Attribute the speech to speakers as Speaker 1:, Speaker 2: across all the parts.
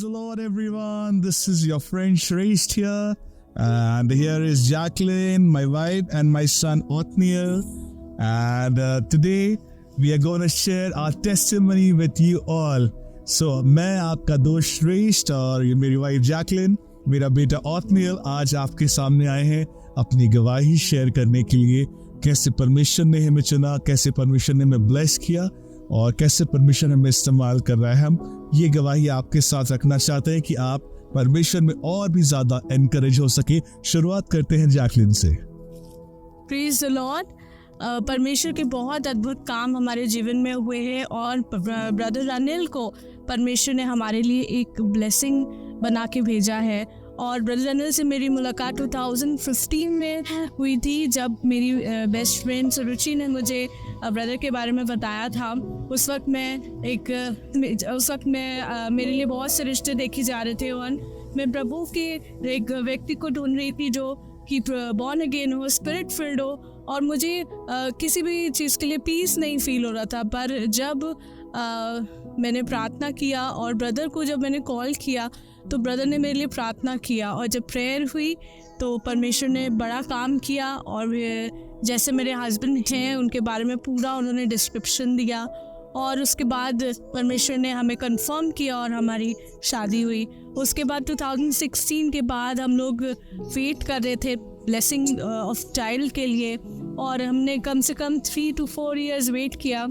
Speaker 1: Praise the Lord, everyone. This is your friend Shreyast here. And here is Jacqueline, my wife, and my son Othniel. And today we are going to share our testimony with you all. So, मैं आपका दोस्त श्रेष्ठ और ये मेरी wife Jacqueline, मेरा बेटा ऑथनियल आज आपके सामने आए हैं अपनी गवाही शेयर करने के लिए। कैसे परमेश्वर ने हमें चुना, कैसे परमेश्वर ने हमें ब्लेस किया और कैसे परमेश्वर हमें इस्तेमाल कर रहा है। हम ये गवाही आपके साथ रखना चाहते हैं कि आप परमेश्वर में और भी ज्यादा एनकरेज हो सके। शुरुआत करते हैं जैकलिन से।
Speaker 2: Praise the Lord. परमेश्वर के बहुत अद्भुत काम हमारे जीवन में हुए हैं और ब्रदर अनिल को परमेश्वर ने हमारे लिए एक ब्लेसिंग बना के भेजा है। और ब्रदर अनिल से मेरी मुलाकात 2015 में हुई थी, जब मेरी बेस्ट फ्रेंड सुरुचि ने मुझे ब्रदर के बारे में बताया था। उस वक्त मैं मेरे लिए बहुत से रिश्ते देखे जा रहे थे और मैं प्रभु के एक व्यक्ति को ढूंढ रही थी जो कि बॉर्न अगेन हो, स्पिरिट फिल्ड हो, और मुझे किसी भी चीज़ के लिए पीस नहीं फील हो रहा था। पर जब मैंने प्रार्थना किया और ब्रदर को जब मैंने कॉल किया तो ब्रदर ने मेरे लिए प्रार्थना किया, और जब प्रेयर हुई तो परमेश्वर ने बड़ा काम किया। और जैसे मेरे हस्बैंड हैं उनके बारे में पूरा उन्होंने डिस्क्रिप्शन दिया, और उसके बाद परमेश्वर ने हमें कंफर्म किया और हमारी शादी हुई। उसके बाद 2016 के बाद हम लोग वेट कर रहे थे ब्लेसिंग ऑफ चाइल्ड के लिए, और हमने कम से कम 3 to 4 years वेट किया।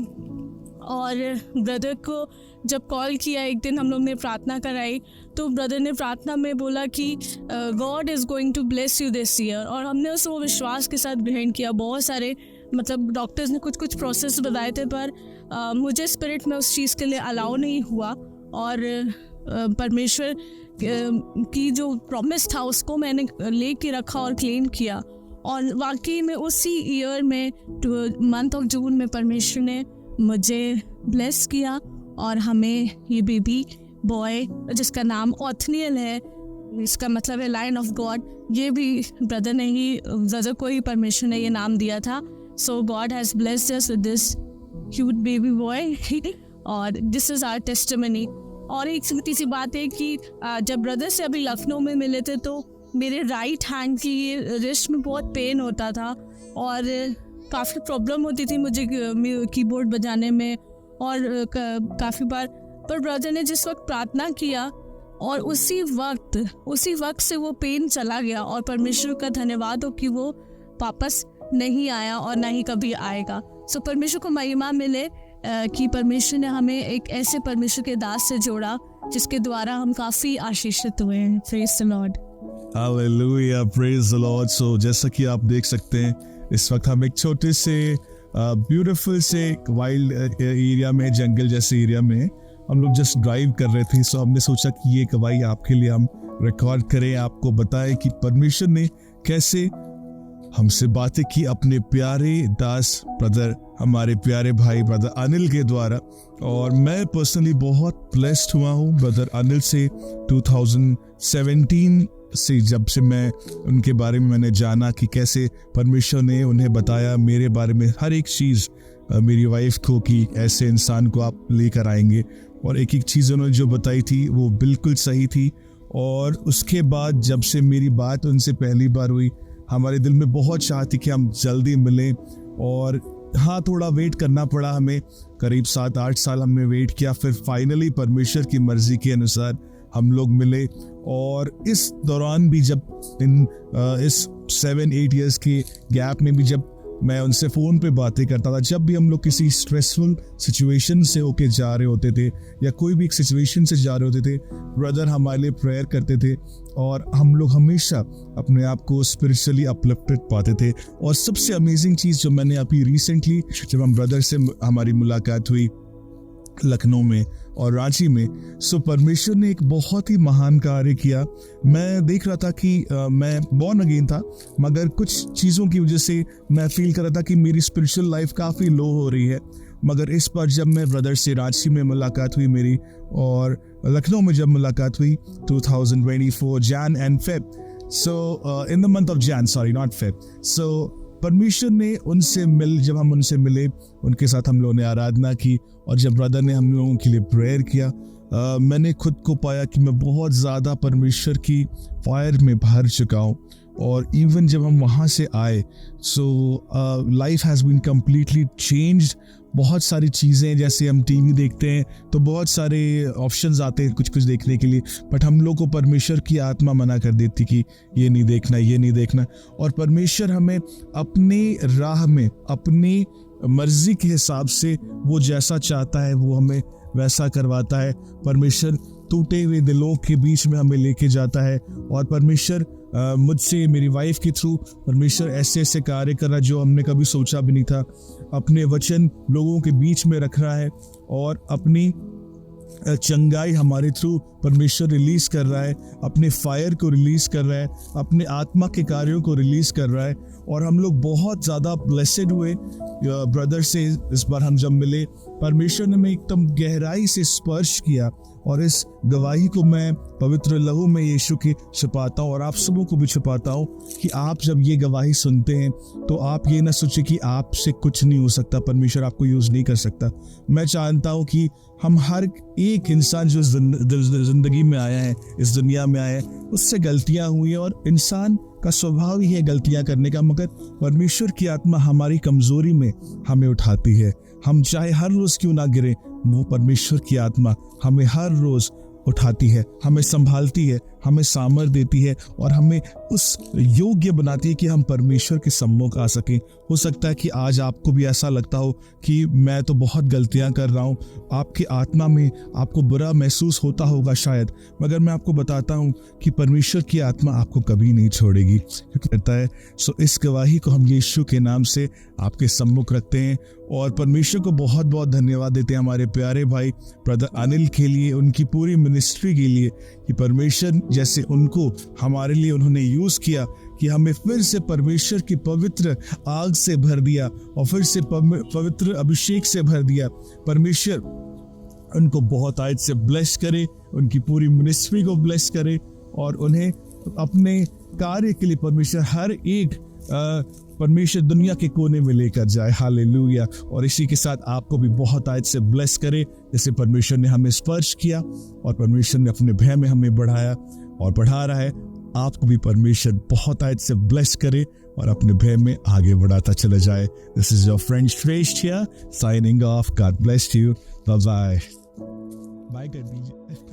Speaker 2: और ब्रदर को जब कॉल किया, एक दिन हम लोग ने प्रार्थना कराई तो ब्रदर ने प्रार्थना में बोला कि God is going to bless you this year, और हमने उसको विश्वास के साथ ग्रहण किया। बहुत सारे डॉक्टर्स ने कुछ प्रोसेस बताए थे, पर मुझे स्पिरिट में उस चीज़ के लिए अलाउ नहीं हुआ, और परमेश्वर की जो प्रॉमिस था उसको मैंने लेके रखा और क्लेम किया। और वाकई में उसी ईयर में मंथ ऑफ जून में परमेश्वर ने मुझे ब्लेस किया और हमें ये बेबी बॉय जिसका नाम ऑथनियल है, इसका मतलब है लायन ऑफ गॉड, ये भी ब्रदर को ही परमेश्वर ने ये नाम दिया था। So God has blessed us with this cute baby boy और दिस इज़ आवर टेस्टिमनी। और एक छोटी सी बात है कि जब ब्रदर से अभी लखनऊ में मिले थे तो मेरे राइट हैंड की ये रिस्ट में बहुत पेन होता था और काफ़ी प्रॉब्लम होती थी मुझे कीबोर्ड बजाने में और काफ़ी बार। पर ब्रदर ने जिस वक्त प्रार्थना किया और उसी वक्त से वो पेन चला गया, और परमेश्वर का धन्यवाद हो कि वो वापस नहीं आया और ना ही कभी आएगा। सो परमेश्वर को महिमा मिले कि परमेश्वर ने हमें एक ऐसे परमेश्वर के दास से जोड़ा जिसके द्वारा हम काफ़ी आशीषित हुए हैं। Praise the Lord.
Speaker 1: Hallelujah, praise the Lord. So जैसा कि आप देख सकते हैं इस वक्त हम एक छोटे से ब्यूटीफुल से वाइल्ड एरिया में, जंगल जैसे एरिया में हम लोग जस्ट ड्राइव कर रहे थे। सो हमने सोचा कि ये गवाही आपके लिए हम रिकॉर्ड करें, आपको बताएं कि परमेश्वर ने कैसे हमसे बातें की अपने प्यारे दास ब्रदर, हमारे प्यारे भाई ब्रदर अनिल के द्वारा। और मैं पर्सनली बहुत ब्लेस्ड हुआ हूँ ब्रदर अनिल से। 2017 से जब से मैं उनके बारे में मैंने जाना कि कैसे परमेश्वर ने उन्हें बताया मेरे बारे में हर एक चीज़, मेरी वाइफ को, कि ऐसे इंसान को आप लेकर आएंगे, और एक एक चीज़ उन्होंने जो बताई थी वो बिल्कुल सही थी। और उसके बाद जब से मेरी बात उनसे पहली बार हुई, हमारे दिल में बहुत चाह थी कि हम जल्दी मिलें। और हाँ, थोड़ा वेट करना पड़ा हमें, करीब 7-8 साल हमने वेट किया। फिर फाइनली परमेश्वर की मर्जी के अनुसार हम लोग मिले। और इस दौरान भी जब इस 7-8 years के गैप में भी जब मैं उनसे फ़ोन पे बातें करता था, जब भी हम लोग किसी स्ट्रेसफुल सिचुएशन से होके जा रहे होते थे या कोई भी एक सिचुएशन से जा रहे होते थे, ब्रदर हमारे लिए प्रेयर करते थे और हम लोग हमेशा अपने आप को स्पिरिचुअली अपलिफ्टेड पाते थे। और सबसे अमेजिंग चीज़ जो मैंने अभी रिसेंटली जब हम ब्रदर से हमारी मुलाकात हुई लखनऊ में और रांची में, सो परमेश्वर ने एक बहुत ही महान कार्य किया। मैं देख रहा था कि मैं बॉर्न अगेन था, मगर कुछ चीज़ों की वजह से मैं फील कर रहा था कि मेरी स्पिरिचुअल लाइफ काफ़ी लो हो रही है। मगर इस पर जब मैं ब्रदर से रांची में मुलाकात हुई मेरी, और लखनऊ में जब मुलाकात हुई 2024 Jan and Feb, so in the month of Jan, sorry not Feb. So परमेश्वर ने जब हम उनसे मिले, उनके साथ हम लोगों ने आराधना की, और जब ब्रदर ने हम लोगों के लिए प्रेयर किया, मैंने खुद को पाया कि मैं बहुत ज़्यादा परमेश्वर की फायर में भर चुका हूँ। और इवन जब हम वहाँ से आए, so life has been completely changed. बहुत सारी चीज़ें, जैसे हम टीवी देखते हैं तो बहुत सारे ऑप्शंस आते हैं कुछ कुछ देखने के लिए, बट हम लोग को परमेश्वर की आत्मा मना कर देती कि ये नहीं देखना, ये नहीं देखना। और परमेश्वर हमें अपनी राह में अपनी मर्जी के हिसाब से वो जैसा चाहता है वो हमें वैसा करवाता है। परमेश्वर टूटे हुए दिलों के बीच में हमें लेके जाता है, और परमेश्वर मुझसे, मेरी वाइफ के थ्रू परमेश्वर ऐसे ऐसे कार्य कर रहा है जो हमने कभी सोचा भी नहीं था। अपने वचन लोगों के बीच में रख रहा है, और अपनी चंगाई हमारे थ्रू परमेश्वर रिलीज कर रहा है, अपने फायर को रिलीज कर रहा है, अपने आत्मा के कार्यों को रिलीज कर रहा है। और हम लोग बहुत ज़्यादा ब्लेसेड हुए ब्रदर से। इस बार हम जब मिले, परमेश्वर ने हमें एकदम गहराई से स्पर्श किया, और इस गवाही को मैं पवित्र लहू में यीशु की छुपाता हूँ, और आप सबों को भी छुपाता हूँ कि आप जब ये गवाही सुनते हैं तो आप ये ना सोचें कि आपसे कुछ नहीं हो सकता, परमेश्वर आपको यूज़ नहीं कर सकता। मैं चाहता हूँ कि हम हर एक इंसान जो ज़िंदगी में आया है, इस दुनिया में आया है, उससे गलतियाँ हुई हैं, और इंसान का स्वभाव ही है गलतियाँ करने का, मगर परमेश्वर की आत्मा हमारी कमज़ोरी में हमें उठाती है। हम चाहे हर रोज़ क्यों ना गिरे, वो परमेश्वर की आत्मा हमें हर रोज़ उठाती है, हमें संभालती है, हमें सामर्थ देती है, और हमें उस योग्य बनाती है कि हम परमेश्वर के सम्मुख आ सकें। हो सकता है कि आज आपको भी ऐसा लगता हो कि मैं तो बहुत गलतियां कर रहा हूं, आपकी आत्मा में आपको बुरा महसूस होता होगा शायद, मगर मैं आपको बताता हूं कि परमेश्वर की आत्मा आपको कभी नहीं छोड़ेगी, क्योंकि कहता है। सो इस गवाही को हम यीशु के नाम से आपके सम्मुख रखते हैं, और परमेश्वर को बहुत बहुत धन्यवाद देते हैं हमारे प्यारे भाई ब्रदर अनिल के लिए, उनकी पूरी मिनिस्ट्री के लिए, कि परमेश्वर जैसे उनको हमारे लिए उन्होंने यूज़ किया, कि हमें फिर से परमेश्वर की पवित्र आग से भर दिया, और फिर से पवित्र अभिषेक से भर दिया। परमेश्वर उनको बहुत आयत से ब्लेस करे, उनकी पूरी मिनिस्ट्री को ब्लेस करे, और उन्हें अपने कार्य के लिए परमेश्वर हर एक परमेश्वर दुनिया के कोने में लेकर जाए। हालेलुया। और इसी के साथ आपको भी बहुत आयत से ब्लेस करे, जैसे परमेश्वर ने हमें स्पर्श किया, और परमेश्वर ने अपने भय में हमें बढ़ाया और बढ़ा रहा है। आपको भी परमेश्वर बहुत आयत से ब्लेस करे और अपने भय में आगे बढ़ाता चला जाए। This is your friend Shreshth here signing off. God bless you. Bye bye. Bye कर दीजिए।